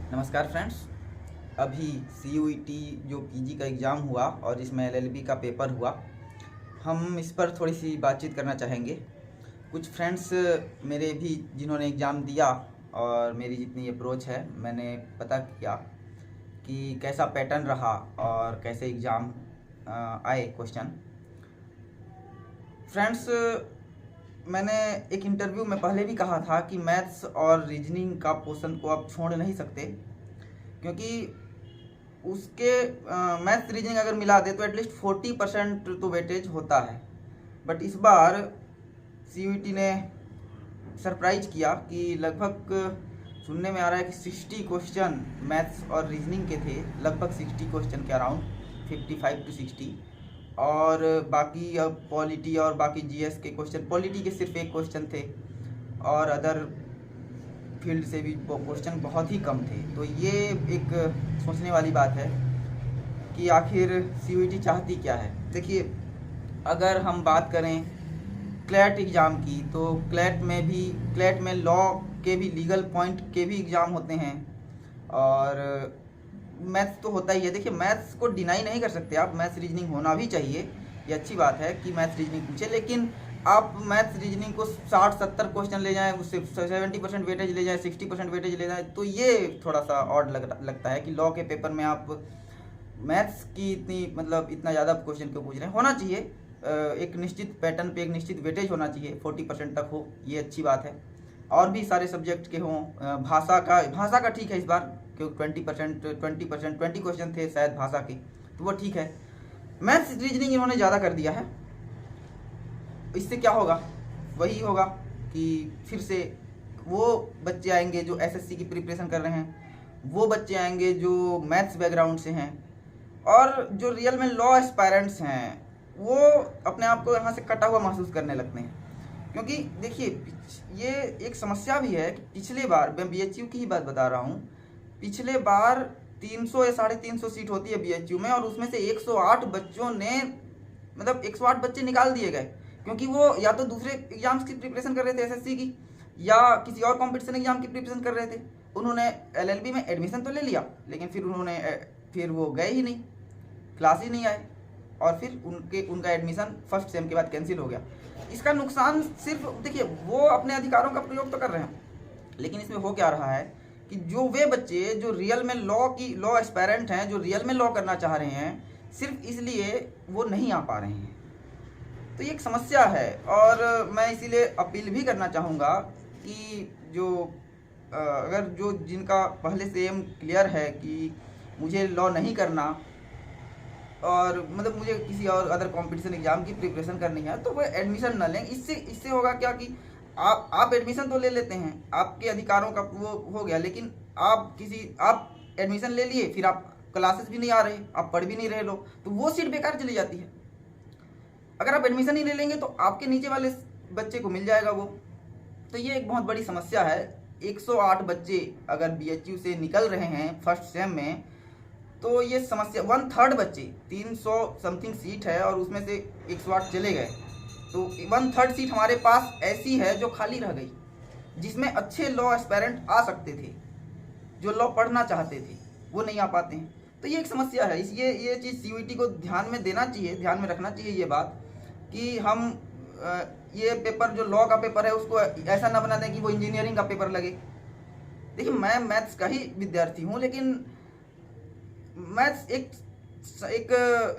नमस्कार फ्रेंड्स। अभी CUET जो PG का एग्ज़ाम हुआ और इसमें LLB का पेपर हुआ, हम इस पर थोड़ी सी बातचीत करना चाहेंगे। कुछ फ्रेंड्स मेरे भी जिन्होंने एग्ज़ाम दिया और मेरी जितनी अप्रोच है, मैंने पता किया कि कैसा पैटर्न रहा और कैसे एग्ज़ाम आए क्वेश्चन। फ्रेंड्स, मैंने एक इंटरव्यू में पहले भी कहा था कि मैथ्स और रीजनिंग का पोर्शन को आप छोड़ नहीं सकते, क्योंकि उसके मैथ्स रीजनिंग अगर मिला दे तो एटलीस्ट 40% तो वेटेज होता है। बट इस बार CUET ने सरप्राइज किया कि लगभग सुनने में आ रहा है कि 60 क्वेश्चन मैथ्स और रीजनिंग के थे, लगभग 60 क्वेश्चन के अराउंड 55 to 60। और बाकी अब पॉलिटी और बाकी GS के क्वेश्चन, पॉलिटी के सिर्फ एक क्वेश्चन थे और अदर फील्ड से भी क्वेश्चन बहुत ही कम थे। तो ये एक सोचने वाली बात है कि आखिर CUET चाहती क्या है। देखिए, अगर हम बात करें क्लैट एग्ज़ाम की, तो क्लैट में लॉ के भी, लीगल पॉइंट के भी एग्ज़ाम होते हैं और मैथ्स तो होता ही है। देखिए, मैथ्स को डिनाई नहीं कर सकते आप, मैथ्स रीजनिंग होना भी चाहिए। ये अच्छी बात है कि मैथ्स रीजनिंग पूछे, लेकिन आप मैथ्स रीजनिंग को 60-70 क्वेश्चन ले जाएं, उससे 70% वेटेज ले जाएं, 60% वेटेज ले जाएं, तो ये थोड़ा सा ऑड लगता है कि लॉ के पेपर में आप मैथ्स की इतना ज़्यादा क्वेश्चन क्यों पूछ रहे हैं। होना चाहिए एक निश्चित पैटर्न पे एक निश्चित वेटेज होना चाहिए, 40% तक हो, ये अच्छी बात है। और भी सारे सब्जेक्ट के हों, भाषा का ठीक है इस बार, क्योंकि 20 क्वेश्चन थे शायद भाषा के, तो वो ठीक है। मैथ्स रीजनिंग इन्होंने ज़्यादा कर दिया है। इससे क्या होगा? वही होगा कि फिर से वो बच्चे आएंगे जो SSC की प्रिपरेशन कर रहे हैं, वो बच्चे आएंगे जो मैथ्स बैकग्राउंड से हैं, और जो रियल में लॉ एस्पायरेंट्स हैं वो अपने आप को यहाँ से कटा हुआ महसूस करने लगते हैं। क्योंकि देखिए, ये एक समस्या भी है कि पिछले बार, मैं BHU की ही बात बता रहा हूँ, पिछले बार 300 या 350 सीट होती है BHU में, और उसमें से 108 बच्चों ने 108 बच्चे निकाल दिए गए, क्योंकि वो या तो दूसरे एग्जाम्स की प्रिपरेशन कर रहे थे SSC की, या किसी और कंपटीशन एग्जाम की प्रिपरेशन कर रहे थे। उन्होंने LLB में एडमिशन तो ले लिया, लेकिन फिर वो गए ही नहीं, क्लास ही नहीं आए, और फिर उनका एडमिशन फर्स्ट सेम के बाद कैंसिल हो गया। इसका नुकसान सिर्फ, देखिए, वो अपने अधिकारों का प्रयोग तो कर रहे हैं, लेकिन इसमें हो क्या रहा है कि जो वे बच्चे जो रियल में लॉ एस्पायरेंट हैं, जो रियल में लॉ करना चाह रहे हैं, सिर्फ इसलिए वो नहीं आ पा रहे हैं। तो ये एक समस्या है, और मैं इसीलिए अपील भी करना चाहूँगा कि अगर जिनका पहले से एम क्लियर है कि मुझे लॉ नहीं करना, और मुझे किसी और अदर कंपटीशन एग्जाम की प्रिपरेशन करनी है, तो वो एडमिशन न लें। इससे होगा क्या कि आप एडमिशन तो ले लेते हैं, आपके अधिकारों का वो हो गया, लेकिन आप एडमिशन ले लिए, फिर आप क्लासेस भी नहीं आ रहे, आप पढ़ भी नहीं रहे लोग, तो वो सीट बेकार चली जाती है। अगर आप एडमिशन ही ले लेंगे तो आपके नीचे वाले बच्चे को मिल जाएगा वो। तो ये एक बहुत बड़ी समस्या है। 108 बच्चे अगर BHU से निकल रहे हैं फर्स्ट सेम में, तो ये समस्या, 1/3 बच्चे, 300 समथिंग सीट है और उसमें से 108 चले गए, तो 1/3 सीट हमारे पास ऐसी है जो खाली रह गई, जिसमें अच्छे लॉ एस्पायरेंट आ सकते थे, जो लॉ पढ़ना चाहते थे, वो नहीं आ पाते हैं। तो ये एक समस्या है। ये चीज़ CUET को ध्यान में देना चाहिए, ध्यान में रखना चाहिए ये बात, कि हम ये पेपर, जो लॉ का पेपर है, उसको ऐसा ना बना दें कि वो इंजीनियरिंग का पेपर लगे। देखिए, मैं मैथ्स का ही विद्यार्थी हूँ, लेकिन मैथ्स एक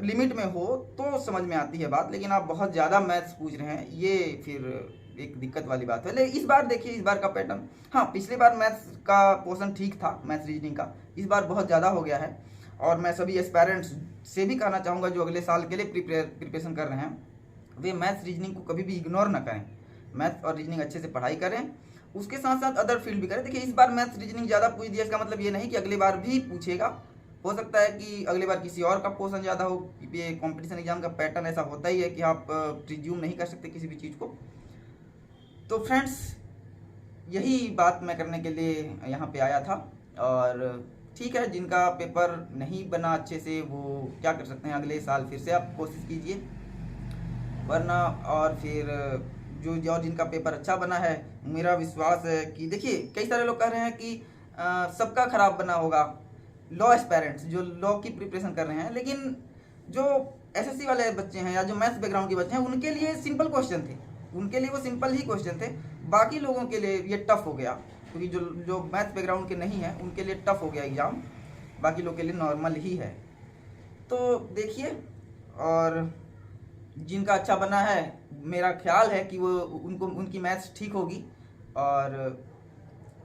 लिमिट में हो तो समझ में आती है बात, लेकिन आप बहुत ज़्यादा मैथ्स पूछ रहे हैं, ये फिर एक दिक्कत वाली बात है। लेकिन इस बार देखिए, इस बार का पैटर्न, हाँ, पिछले बार मैथ्स का पोर्शन ठीक था, मैथ्स रीजनिंग का, इस बार बहुत ज़्यादा हो गया है। और मैं सभी एस्पायरेंट्स से भी कहना चाहूँगा जो अगले साल के लिए प्रिपरेशन कर रहे हैं, वे मैथ्स रीजनिंग को कभी भी इग्नोर ना करें। मैथ्स और रीजनिंग अच्छे से पढ़ाई करें, उसके साथ साथ अदर फील्ड भी करें। देखिए, इस बार मैथ्स रीजनिंग ज़्यादा पूछ दिया, इसका मतलब ये नहीं कि अगली बार भी पूछेगा। हो सकता है कि अगली बार किसी और का पोर्शन ज़्यादा हो। ये कंपटीशन एग्जाम का पैटर्न ऐसा होता ही है कि आप प्रिज्यूम नहीं कर सकते किसी भी चीज़ को। तो फ्रेंड्स, यही बात मैं करने के लिए यहाँ पे आया था। और ठीक है, जिनका पेपर नहीं बना अच्छे से, वो क्या कर सकते हैं, अगले साल फिर से आप कोशिश कीजिए, वरना और फिर जो जिनका पेपर अच्छा बना है, मेरा विश्वास है कि, देखिए, कई सारे लोग कह रहे हैं कि सबका खराब बना होगा, लॉ एस्पायरेंट्स जो लॉ की प्रिपरेशन कर रहे हैं। लेकिन जो एसएससी वाले बच्चे हैं या जो मैथ्स बैकग्राउंड के बच्चे हैं, उनके लिए सिंपल क्वेश्चन थे, उनके लिए वो सिंपल ही क्वेश्चन थे। बाकी लोगों के लिए ये टफ हो गया, क्योंकि जो जो मैथ्स बैकग्राउंड के नहीं हैं उनके लिए टफ हो गया एग्ज़ाम, बाकी लोग के लिए नॉर्मल ही है। तो देखिए, और जिनका अच्छा बना है, मेरा ख्याल है कि वो उनकी मैथ्स ठीक होगी। और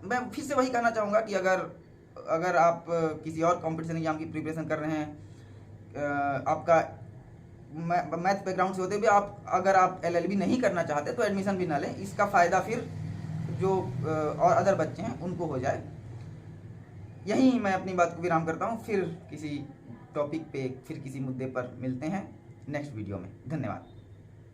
मैं फिर से वही कहना चाहूँगा कि अगर आप किसी और कॉम्पिटिशन एग्जाम की प्रिपरेशन कर रहे हैं, आपका मैथ बैकग्राउंड से होते हुए अगर आप एलएलबी नहीं करना चाहते तो एडमिशन भी ना लें। इसका फ़ायदा फिर जो और अदर बच्चे हैं उनको हो जाए। यहीं मैं अपनी बात को विराम करता हूँ। फिर किसी टॉपिक पे, फिर किसी मुद्दे पर मिलते हैं नेक्स्ट वीडियो में। धन्यवाद।